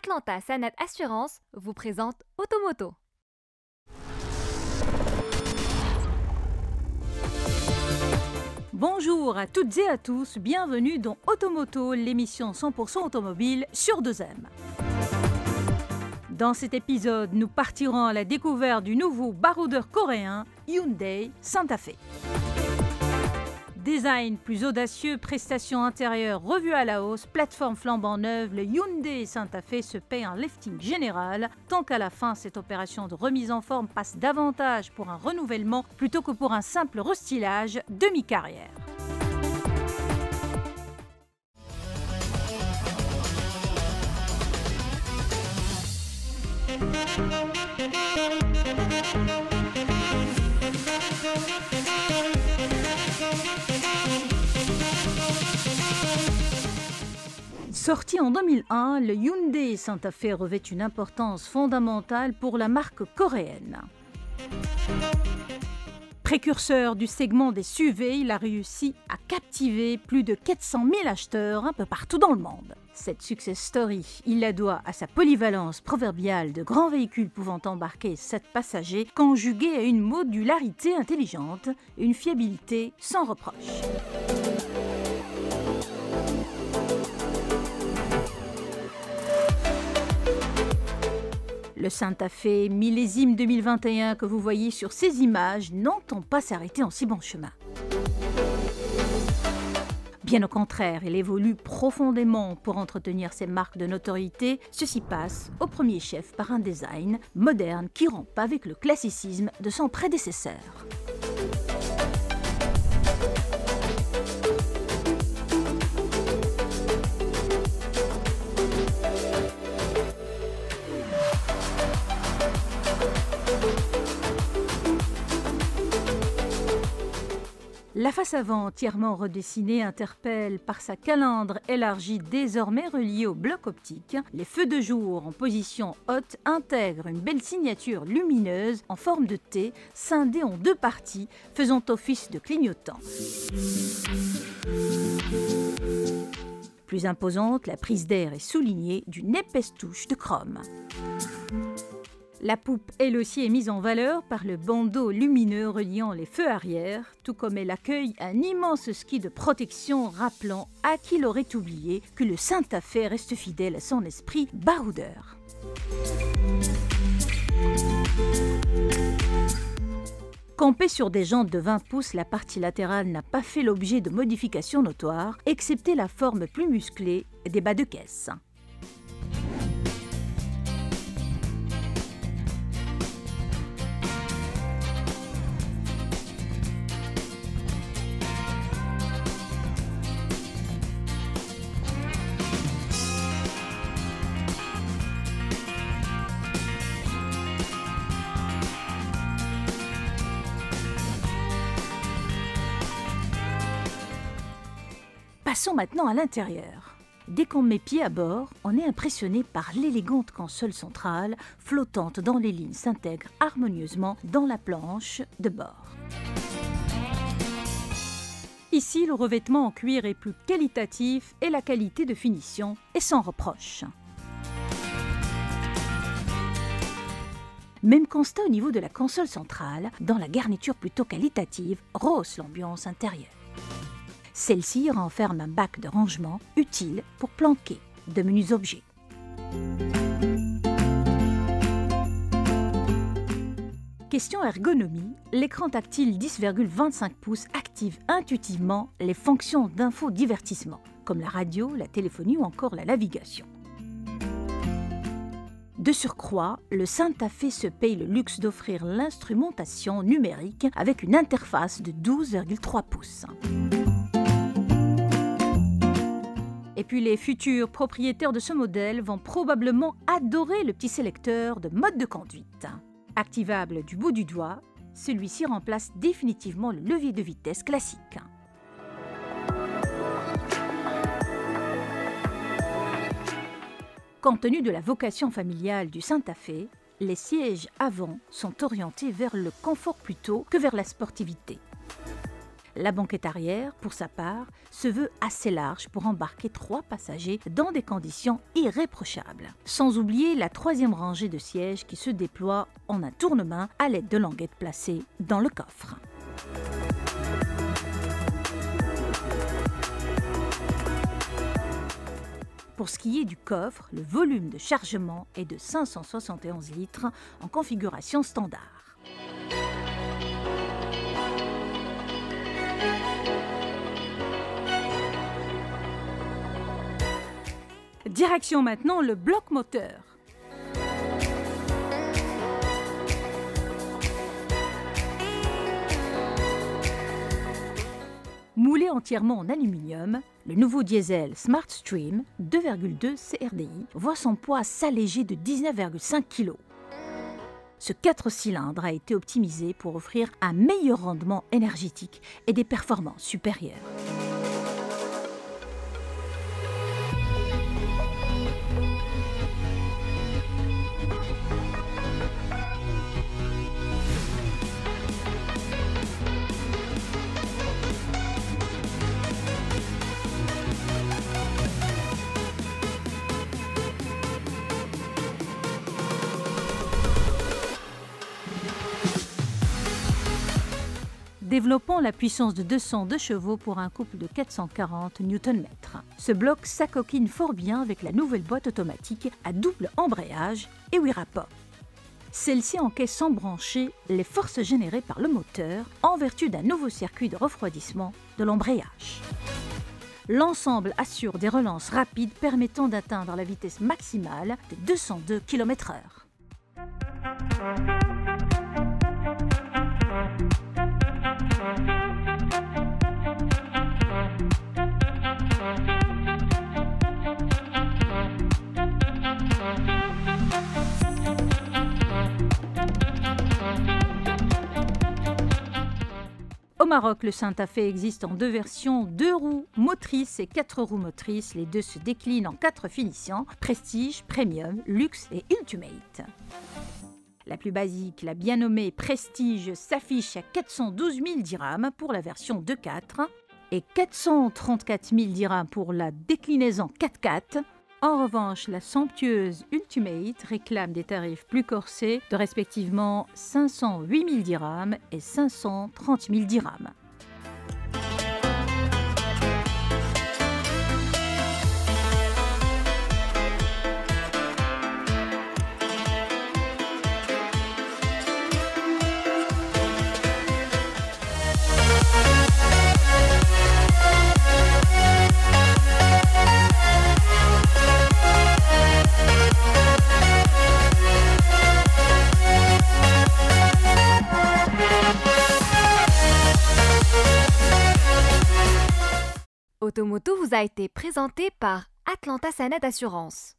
Atlanta Sanet Assurance vous présente Automoto. Bonjour à toutes et à tous, bienvenue dans Automoto, l'émission 100% automobile sur 2M. Dans cet épisode, nous partirons à la découverte du nouveau baroudeur coréen Hyundai Santa Fe. Design plus audacieux, prestations intérieures revues à la hausse, plateforme flambant neuve, le Hyundai Santa Fe se paie un lifting général, tant qu'à la fin, cette opération de remise en forme passe davantage pour un renouvellement plutôt que pour un simple restylage de mi-carrière. Sorti en 2001, le Hyundai Santa Fe revêt une importance fondamentale pour la marque coréenne. Précurseur du segment des SUV, il a réussi à captiver plus de 400 000 acheteurs un peu partout dans le monde. Cette success story, il la doit à sa polyvalence proverbiale de grands véhicules pouvant embarquer 7 passagers, conjuguée à une modularité intelligente, une fiabilité sans reproche. Le Santa Fe millésime 2021 que vous voyez sur ces images n'entend pas s'arrêter en si bon chemin. Bien au contraire, il évolue profondément pour entretenir ses marques de notoriété. Ceci passe au premier chef par un design moderne qui rompt avec le classicisme de son prédécesseur. La face avant, entièrement redessinée, interpelle par sa calandre élargie désormais reliée au bloc optique. Les feux de jour en position haute intègrent une belle signature lumineuse en forme de T, scindée en 2 parties, faisant office de clignotant. Plus imposante, la prise d'air est soulignée d'une épaisse touche de chrome. La poupe, elle aussi, est mise en valeur par le bandeau lumineux reliant les feux arrière, tout comme elle accueille un immense ski de protection rappelant à qui l'aurait oublié que le Santa Fe reste fidèle à son esprit baroudeur. Campée sur des jantes de 20 pouces, la partie latérale n'a pas fait l'objet de modifications notoires, excepté la forme plus musclée des bas de caisse. Passons maintenant à l'intérieur. Dès qu'on met pied à bord, on est impressionné par l'élégante console centrale flottante dont les lignes s'intègrent harmonieusement dans la planche de bord. Ici, le revêtement en cuir est plus qualitatif et la qualité de finition est sans reproche. Même constat au niveau de la console centrale, dans la garniture plutôt qualitative, rehausse l'ambiance intérieure. Celle-ci renferme un bac de rangement utile pour planquer de menus objets. Question ergonomie, l'écran tactile 10,25 pouces active intuitivement les fonctions d'infodivertissement, comme la radio, la téléphonie ou encore la navigation. De surcroît, le Santa Fe se paye le luxe d'offrir l'instrumentation numérique avec une interface de 12,3 pouces. Et puis les futurs propriétaires de ce modèle vont probablement adorer le petit sélecteur de mode de conduite. Activable du bout du doigt, celui-ci remplace définitivement le levier de vitesse classique. Compte tenu de la vocation familiale du Santa Fe, les sièges avant sont orientés vers le confort plutôt que vers la sportivité. La banquette arrière, pour sa part, se veut assez large pour embarquer 3 passagers dans des conditions irréprochables. Sans oublier la 3e rangée de sièges qui se déploie en un tournement à l'aide de languettes placées dans le coffre. Pour ce qui est du coffre, le volume de chargement est de 571 litres en configuration standard. Direction maintenant le bloc moteur. Moulé entièrement en aluminium, le nouveau diesel SmartStream 2,2 CRDI voit son poids s'alléger de 19,5 kg. Ce 4 cylindres a été optimisé pour offrir un meilleur rendement énergétique et des performances supérieures. Développons la puissance de 202 chevaux pour un couple de 440 Nm. Ce bloc s'acoquine fort bien avec la nouvelle boîte automatique à double embrayage et 8 rapports. Celle-ci encaisse sans brancher les forces générées par le moteur en vertu d'un nouveau circuit de refroidissement de l'embrayage. L'ensemble assure des relances rapides permettant d'atteindre la vitesse maximale de 202 km/h. Au Maroc, le Santa Fe existe en 2 versions, 2 roues motrices et 4 roues motrices. Les 2 se déclinent en 4 finitions, Prestige, Premium, Luxe et Ultimate. La plus basique, la bien nommée Prestige, s'affiche à 412 000 dirhams pour la version 2.4 et 434 000 dirhams pour la déclinaison 4x4. En revanche, la somptueuse Ultimate réclame des tarifs plus corsés de respectivement 508 000 dirhams et 530 000 dirhams. Automoto vous a été présenté par Atlanta Sanet Assurance.